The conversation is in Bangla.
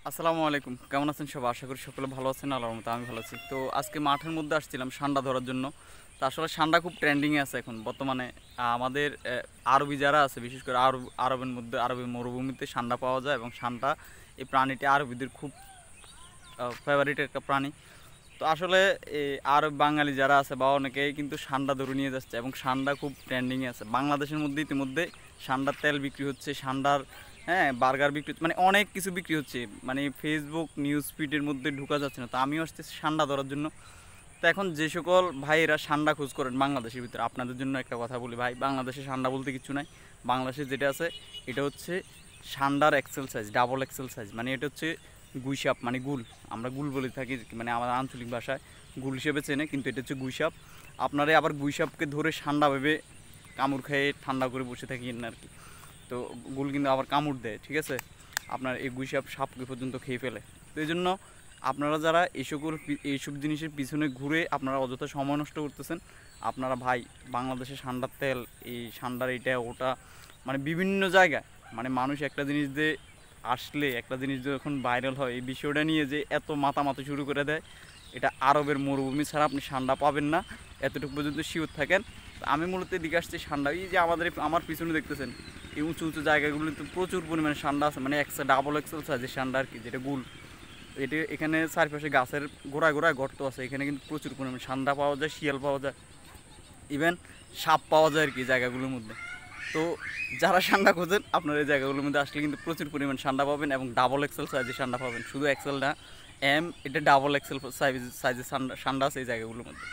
আসসালামু আলাইকুম, কেমন আছেন সবাই? আশা করি সকলে ভালো আছেন। আল্লাহর রহমতে আমি ভালো আছি। তো আজকে মাঠের মধ্যে আসছিলাম সান্ডা ধরার জন্য। তো আসলে সান্ডা খুব ট্রেন্ডিংয়ে আছে এখন বর্তমানে। আমাদের আরবি যারা আছে, বিশেষ করে আরবের মধ্যে আরবি মরুভূমিতে সান্ডা পাওয়া যায় এবং সান্ডা এই প্রাণীটি আরবিদের খুব ফেভারিট একটা প্রাণী। তো আসলে এই আরব বাঙালি যারা আছে বা অনেকেই কিন্তু সান্ডা ধরে নিয়ে যাচ্ছে এবং সান্ডা খুব ট্রেন্ডিংয়ে আছে বাংলাদেশের মধ্যে। ইতিমধ্যে সান্ডার তেল বিক্রি হচ্ছে, সান্ডার বার্গার বিক্রি হচ্ছে, মানে অনেক কিছু বিক্রি হচ্ছে। মানে ফেসবুক নিউজ ফিডের মধ্যে ঢোকা যাচ্ছে না। তো আমিও আসতেছি সান্ডা ধরার জন্য। তো এখন যে সকল ভাইয়েরা সান্ডা খোঁজ করেন বাংলাদেশের ভিতরে, আপনাদের জন্য একটা কথা বলি ভাই, বাংলাদেশে সান্ডা বলতে কিছু নাই। বাংলাদেশে যেটা আছে এটা হচ্ছে সান্ডার axle size, double axle size. মানে এটা হচ্ছে গুইসাপ, মানে গুল, আমরা গুল বলে থাকি, মানে আমাদের আঞ্চলিক ভাষায় গুল হিসেবে চেনে, কিন্তু এটা হচ্ছে গুইসাপ। আপনারা আবার গুইসাপকে ধরে সান্ডা ভেবে কামড় খেয়ে ঠান্ডা করে বসে থাকি আর কি। তো গুল কিন্তু আবার কামড় দেয়, ঠিক আছে? আপনার এই গুইসাপ সাপকে পর্যন্ত খেয়ে ফেলে। তো এই জন্য আপনারা যারা এইসব জিনিসের পিছনে ঘুরে আপনারা অযথা সময় নষ্ট করতেছেন, আপনারা ভাই বাংলাদেশে সান্ডার তেল, এই সান্ডার এইটা ওটা, মানে বিভিন্ন জায়গায়, মানে মানুষ একটা জিনিস দিয়ে আসলে, একটা জিনিস যখন ভাইরাল হয়, এই বিষয়টা নিয়ে যে এত মাতামাতি শুরু করে দেয়, এটা আরবের মরুভূমি ছাড়া আপনি সান্ডা পাবেন না, এতটুকু পর্যন্ত শিওর থাকেন। আমি মূলত এদিকে আসছি সান্ডা, এই যে আমার পিছনে দেখতেছেন এই উঁচু উঁচু জায়গাগুলোতে প্রচুর পরিমাণে সান্ডা আছে, মানে ডাবল এক্সেল সাইজের সান্ডা আর কি, যেটা গুল। এটি এখানে চারপাশে গাছের গোড়ায় গোড়ায় গর্ত আছে, এখানে কিন্তু প্রচুর পরিমাণে সান্ডা পাওয়া যায়, শিয়াল পাওয়া যায়, ইভেন সাপ পাওয়া যায় আর কি জায়গাগুলোর মধ্যে। তো যারা সান্ডা খোঁজেন আপনারা এই জায়গাগুলোর মধ্যে আসলে কিন্তু প্রচুর পরিমাণ সান্ডা পাবেন এবং ডাবল এক্সেল সাইজের সান্ডা পাবেন, শুধু এক্সেল না, এটা ডাবল এক্সেল সাইজের সান্ডা আছে এই জায়গাগুলোর মধ্যে।